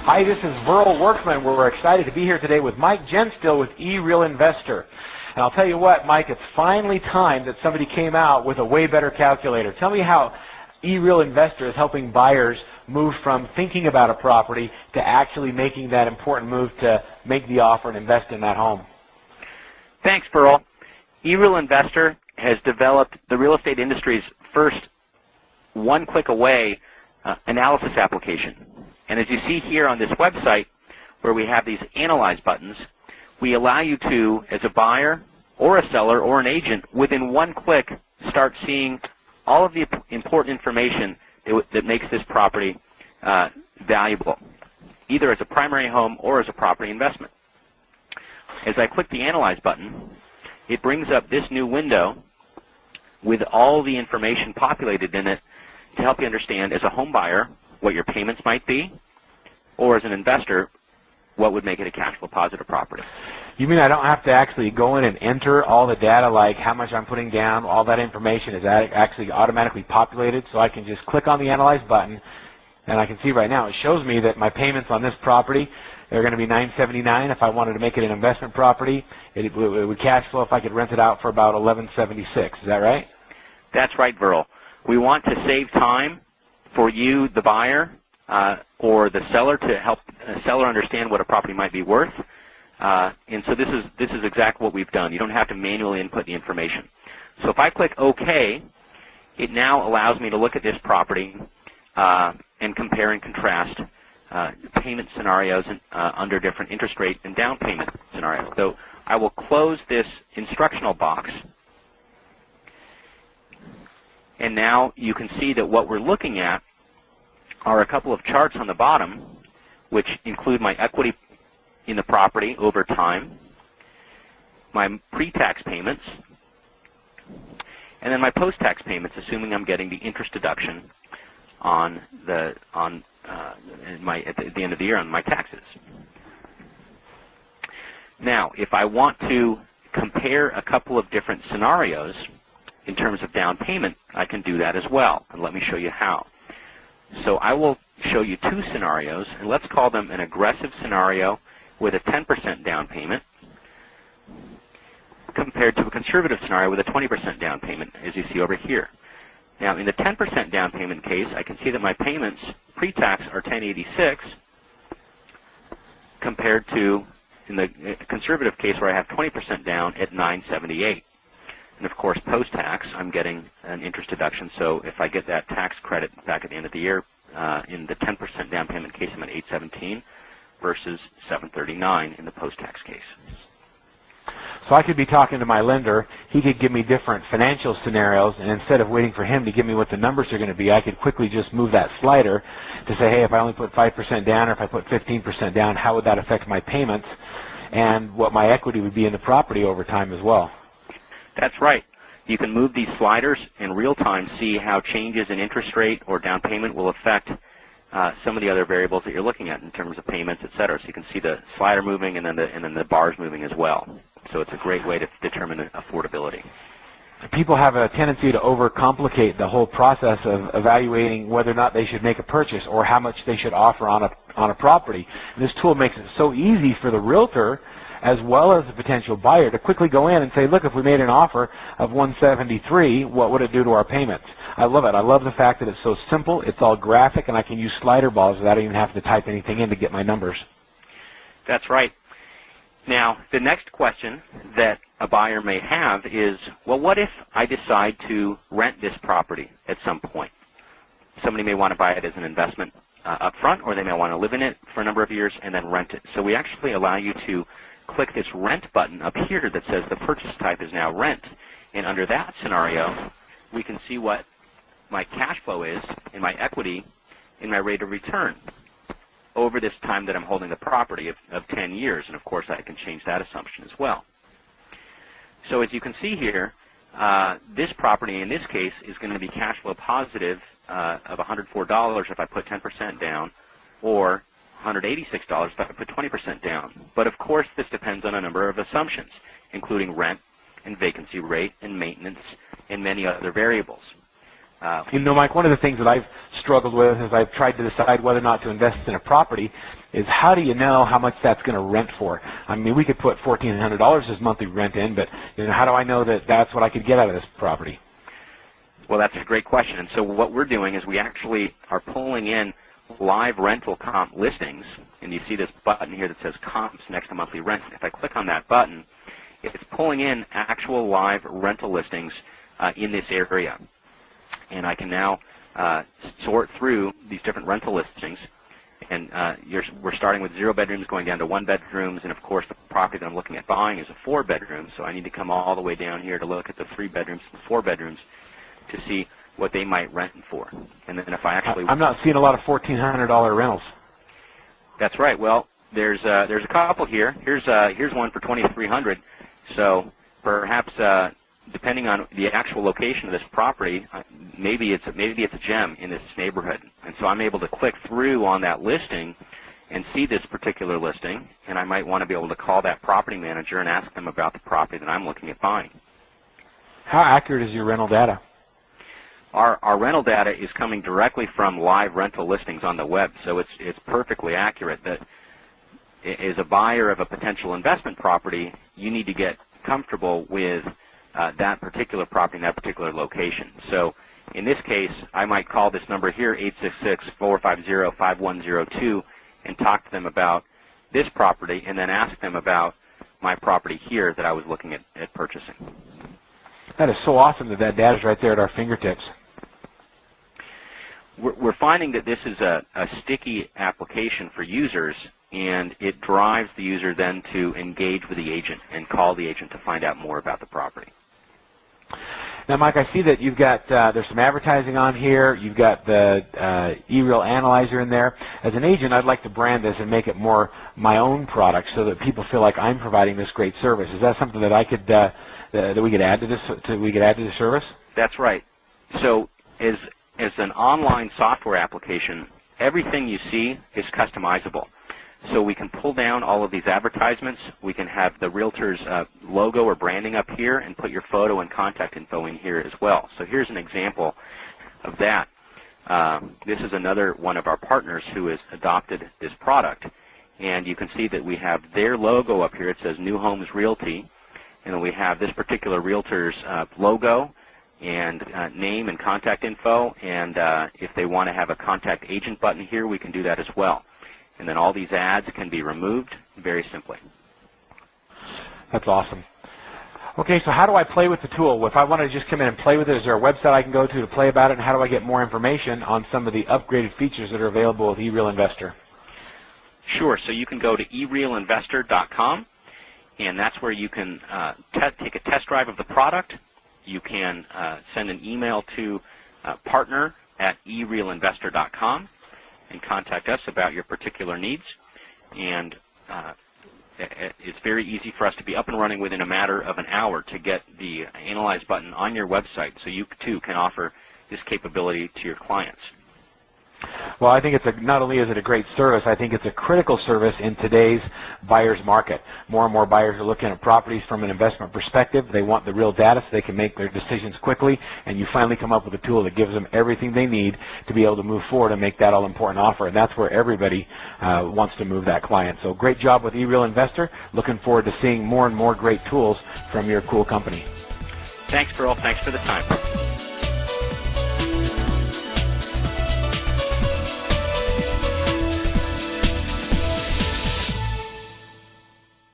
Hi, this is Burl Workman. We're excited to be here today with Mike Genstill with eRealInvestor. And I'll tell you what, Mike, it's finally time that somebody came out with a way better calculator. Tell me how eRealInvestor is helping buyers move from thinking about a property to actually making that important move to make the offer and invest in that home. Thanks, Burl. eRealInvestor has developed the real estate industry's first one-click-away analysis application. And as you see here on this website, where we have these analyze buttons, we allow you to, as a buyer or a seller or an agent, within one click, start seeing all of the important information that makes this property valuable, either as a primary home or as a property investment. As I click the Analyze button, it brings up this new window with all the information populated in it to help you understand, as a home buyer, what your payments might be, or as an investor, what would make it a cash flow positive property. You mean I don't have to actually go in and enter all the data, like how much I'm putting down, all that information is actually automatically populated, so I can just click on the Analyze button, and I can see right now it shows me that my payments on this property are going to be $979. If I wanted to make it an investment property, it would cash flow if I could rent it out for about $1176. Is that right? That's right, Burl. We want to save time for you, the buyer, or the seller, to help a seller understand what a property might be worth. And so this is exactly what we've done. You don't have to manually input the information. So if I click OK, it now allows me to look at this property and compare and contrast payment scenarios under different interest rate and down payment scenarios. So I will close this instructional box. And now you can see that what we're looking at are a couple of charts on the bottom, which include my equity in the property over time, my pre-tax payments, and then my post-tax payments, assuming I'm getting the interest deduction at the end of the year on my taxes. Now, if I want to compare a couple of different scenarios in terms of down payment, I can do that as well, and let me show you how. So I will show you two scenarios, and let's call them an aggressive scenario with a 10% down payment compared to a conservative scenario with a 20% down payment, as you see over here. Now, in the 10% down payment case, I can see that my payments pre-tax are $1,086 compared to, in the conservative case where I have 20% down, at $978. And of course, post-tax, I'm getting an interest deduction. So if I get that tax credit back at the end of the year, in the 10% down payment case, I'm at $817 versus $739 in the post-tax case. So I could be talking to my lender. He could give me different financial scenarios, and instead of waiting for him to give me what the numbers are going to be, I could quickly just move that slider to say, hey, if I only put 5% down or if I put 15% down, how would that affect my payments and what my equity would be in the property over time as well. That's right. You can move these sliders in real time, see how changes in interest rate or down payment will affect some of the other variables that you're looking at in terms of payments, et cetera. So you can see the slider moving and then the bars moving as well. So it's a great way to determine affordability. People have a tendency to overcomplicate the whole process of evaluating whether or not they should make a purchase or how much they should offer on a property. And this tool makes it so easy for the realtor as well as the potential buyer to quickly go in and say, look, if we made an offer of $173, what would it do to our payments? I love it. I love the fact that it's so simple, it's all graphic, and I can use slider bars without even having to type anything in to get my numbers. That's right. Now, the next question that a buyer may have is, well, what if I decide to rent this property at some point? Somebody may want to buy it as an investment up front, or they may want to live in it for a number of years and then rent it. So we actually allow you to click this rent button up here that says the purchase type is now rent. And under that scenario, we can see what my cash flow is in my equity in my rate of return over this time that I'm holding the property of 10 years. And of course, I can change that assumption as well. So as you can see here, this property in this case is going to be cash flow positive of $104 if I put 10% down, or $186 if I put 20% down. But of course, this depends on a number of assumptions, including rent and vacancy rate and maintenance and many other variables. You know, Mike, one of the things that I've struggled with as I've tried to decide whether or not to invest in a property is how do you know how much that's going to rent for? I mean, we could put $1,400 as monthly rent in, but you know, how do I know that that's what I could get out of this property? Well, that's a great question. And so what we're doing is we actually are pulling in live rental comp listings, and you see this button here that says comps next to monthly rent. If I click on that button, it's pulling in actual live rental listings in this area. And I can now sort through these different rental listings. And we're starting with 0 bedrooms going down to 1 bedrooms. And, of course, the property that I'm looking at buying is a 4 bedroom. So I need to come all the way down here to look at the 3 bedrooms and 4 bedrooms to see what they might rent for. And then if I actually... I'm not seeing a lot of $1,400 rentals. That's right. Well, there's a couple here. Here's one for $2,300. So perhaps... depending on the actual location of this property, maybe it's a gem in this neighborhood. And so I'm able to click through on that listing and see this particular listing, and I might want to be able to call that property manager and ask them about the property that I'm looking at buying. How accurate is your rental data? Our rental data is coming directly from live rental listings on the web, so it's perfectly accurate. That as a buyer of a potential investment property, you need to get comfortable with that particular property in that particular location. So in this case, I might call this number here, 866-450-5102, and talk to them about this property and then ask them about my property here that I was looking at purchasing. That is so awesome that that data is right there at our fingertips. We're finding that this is a sticky application for users, and it drives the user then to engage with the agent and call the agent to find out more about the property. Now, Mike, I see that you've got, there's some advertising on here. You've got the eRealAnalyzer in there. As an agent, I'd like to brand this and make it more my own product so that people feel like I'm providing this great service. Is that something that I could, that we could add to this, we could add to the service? That's right. So as an online software application, everything you see is customizable. So we can pull down all of these advertisements. We can have the realtor's logo or branding up here and put your photo and contact info in here as well. So here's an example of that. This is another one of our partners who has adopted this product. And you can see that we have their logo up here. It says New Homes Realty. And then we have this particular realtor's logo and name and contact info. And if they want to have a contact agent button here, we can do that as well. And then all these ads can be removed very simply. That's awesome. Okay, so how do I play with the tool? If I want to just come in and play with it, is there a website I can go to play about it? And how do I get more information on some of the upgraded features that are available with eRealInvestor? Sure. So you can go to eRealInvestor.com, and that's where you can take a test drive of the product. You can send an email to partner@eRealInvestor.com. and contact us about your particular needs. And it's very easy for us to be up and running within a matter of an hour to get the Analyze button on your website so you too can offer this capability to your clients. Well, I think not only is it a great service, I think it's a critical service in today's buyer's market. More and more buyers are looking at properties from an investment perspective. They want the real data so they can make their decisions quickly, and you finally come up with a tool that gives them everything they need to be able to move forward and make that all-important offer, and that's where everybody wants to move that client. So great job with eRealInvestor. Looking forward to seeing more and more great tools from your cool company. Thanks, Pearl. Thanks for the time.